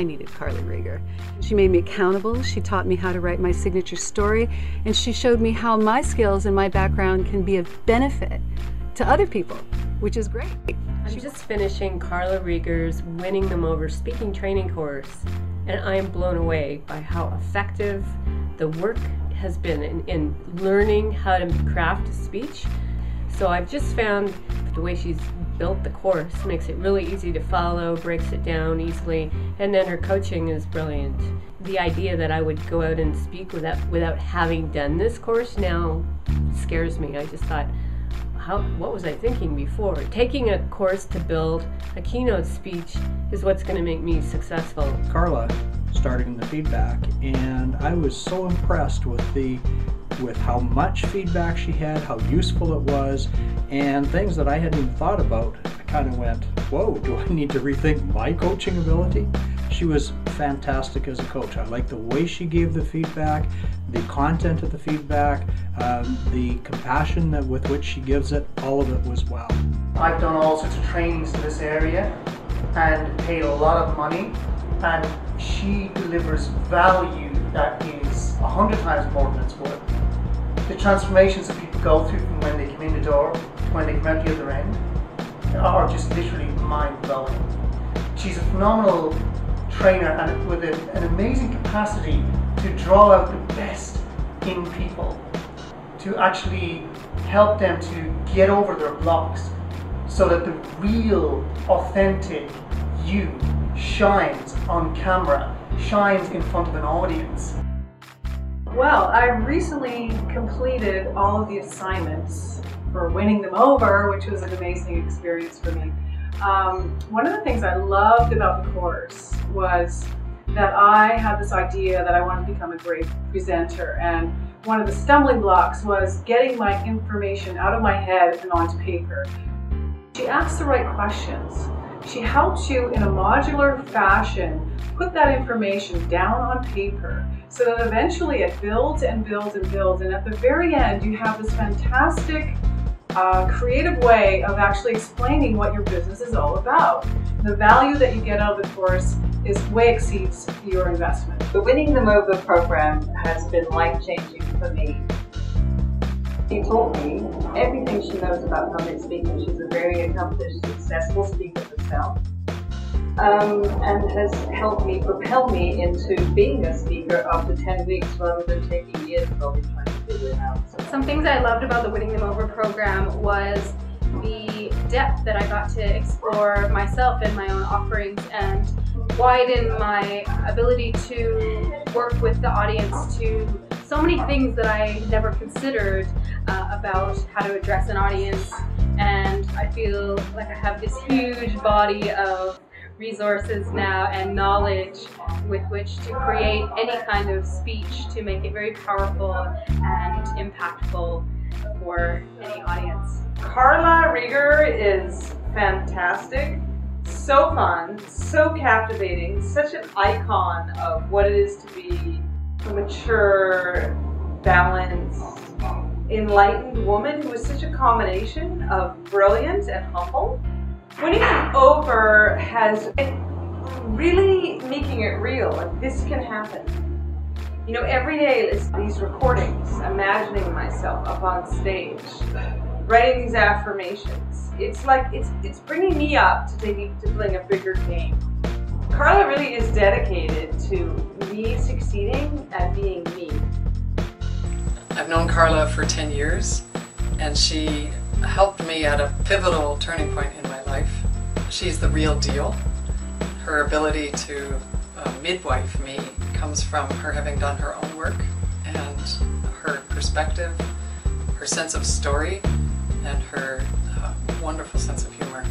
I needed Carla Rieger. She made me accountable, she taught me how to write my signature story, and she showed me how my skills and my background can be of benefit to other people, which is great. I'm just finishing Carla Rieger's Winning Them Over speaking training course, and I am blown away by how effective the work has been in learning how to craft a speech. So I've just found the way she's built the course makes it really easy to follow, breaks it down easily, and then her coaching is brilliant. The idea that I would go out and speak without having done this course now scares me. I just thought, what was I thinking before? Taking a course to build a keynote speech is what's going to make me successful. Carla started in the feedback, and I was so impressed with how much feedback she had, how useful it was, and things that I hadn't even thought about. I kind of went, whoa, do I need to rethink my coaching ability? She was fantastic as a coach. I like the way she gave the feedback, the content of the feedback, the compassion with which she gives it. All of it was wow. I've done all sorts of trainings in this area and paid a lot of money, and she delivers value that is 100 times more than it's worth. The transformations that people go through from when they come in the door to when they come out the other end are just literally mind-blowing. She's a phenomenal trainer and with an amazing capacity to draw out the best in people, to actually help them to get over their blocks so that the real, authentic you shines on camera, shines in front of an audience. Well, I recently completed all of the assignments for Winning Them Over, which was an amazing experience for me. One of the things I loved about the course was that I had this idea that I wanted to become a great presenter, and one of the stumbling blocks was getting my information out of my head and onto paper. She asked the right questions. She helps you in a modular fashion put that information down on paper so that eventually it builds and builds and builds, and at the very end you have this fantastic creative way of actually explaining what your business is all about. The value that you get out of the course way exceeds your investment. The Winning Them Over program has been life-changing for me. She taught me everything she knows about public speaking. She's a very accomplished, successful speaker herself, and has helped me propel me into being a speaker after 10 weeks rather than taking years probably trying to figure it out. Some things I loved about the Winning Them Over program was the depth that I got to explore myself and my own offerings and widen my ability to work with the audience to so many things that I never considered about how to address an audience, and I feel like I have this huge body of resources now and knowledge with which to create any kind of speech to make it very powerful and impactful for any audience. Carla Rieger is fantastic, so fun, so captivating, such an icon of what it is to be a mature, balanced, enlightened woman who is such a combination of brilliant and humble. Winning Them Over has been really making it real, like this can happen. You know, every day is these recordings, imagining myself up on stage, writing these affirmations. It's like, it's bringing me up to playing a bigger game. Carla really is dedicated to me succeeding at being me. I've known Carla for 10 years, and she helped me at a pivotal turning point in my life. She's the real deal. Her ability to midwife me comes from her having done her own work, and her perspective, her sense of story, and her wonderful sense of humor.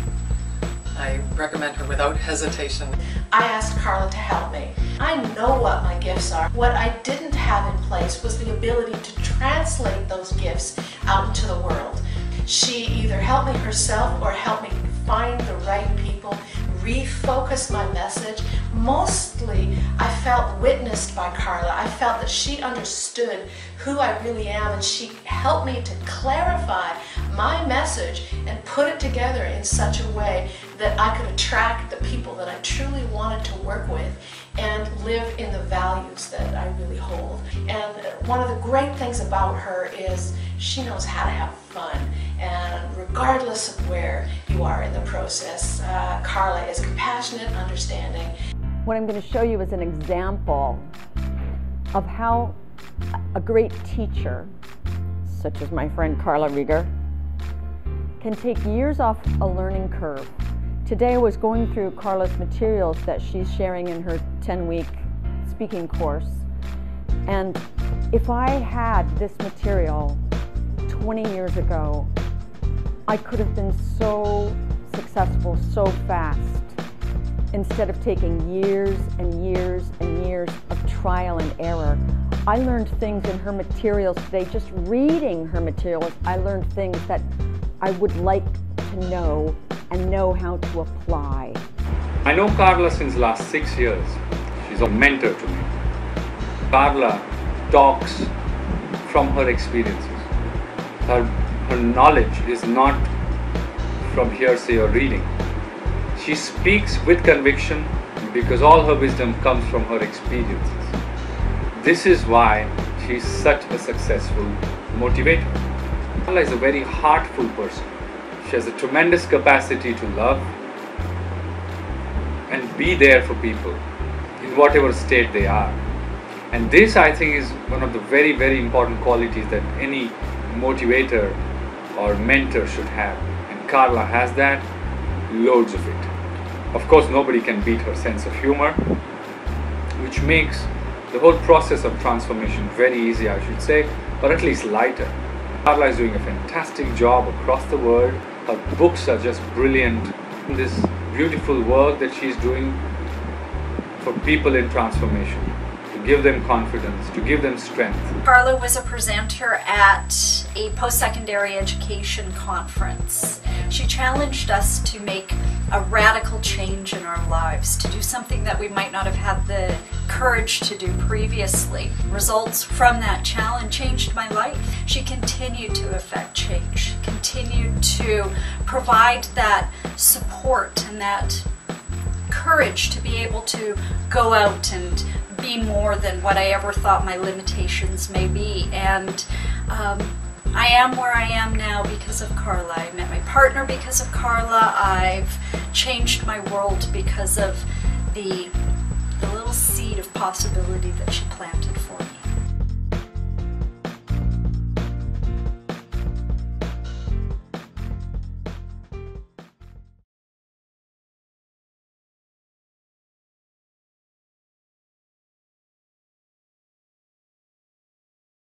I recommend her without hesitation. I asked Carla to help me. I know what my gifts are. What I didn't have in place was the ability to translate those gifts out into the world. She either helped me herself or helped me find the right people, refocus my message. Mostly, I felt witnessed by Carla. I felt that she understood who I really am, and she helped me to clarify my message and put it together in such a way that I could attract the people that I truly wanted to work with and live in the values that I really hold. And one of the great things about her is she knows how to have fun, and regardless of where you are in the process, Carla is compassionate, understanding. What I'm going to show you is an example of how a great teacher, such as my friend Carla Rieger, can take years off a learning curve. Today I was going through Carla's materials that she's sharing in her 10-week speaking course, and if I had this material 20 years ago, I could have been so successful so fast, instead of taking years and years and years of trial and error. I learned things in her materials today. Just reading her materials, I learned things that I would like to know and know how to apply. I know Carla since the last 6 years. She's a mentor to me. Carla talks from her experiences. Her knowledge is not from hearsay or reading. She speaks with conviction because all her wisdom comes from her experiences. This is why she's such a successful motivator. Carla is a very heartful person. She has a tremendous capacity to love and be there for people in whatever state they are. And this, I think, is one of the very, very important qualities that any motivator or mentor should have. And Carla has that, loads of it. Of course, nobody can beat her sense of humor, which makes the whole process of transformation very easy, I should say, or at least lighter. Carla is doing a fantastic job across the world. Her books are just brilliant. This beautiful work that she's doing for people in transformation, to give them confidence, to give them strength. Carla was a presenter at a post-secondary education conference. She challenged us to make a radical change in our lives, to do something that we might not have had the courage to do previously. Results from that challenge changed my life. She continued to effect change, continued to provide that support and that courage to be able to go out and be more than what I ever thought my limitations may be. And I am where I am now because of Carla. I met my partner because of Carla. I've changed my world because of the little seed of possibility that she planted for me.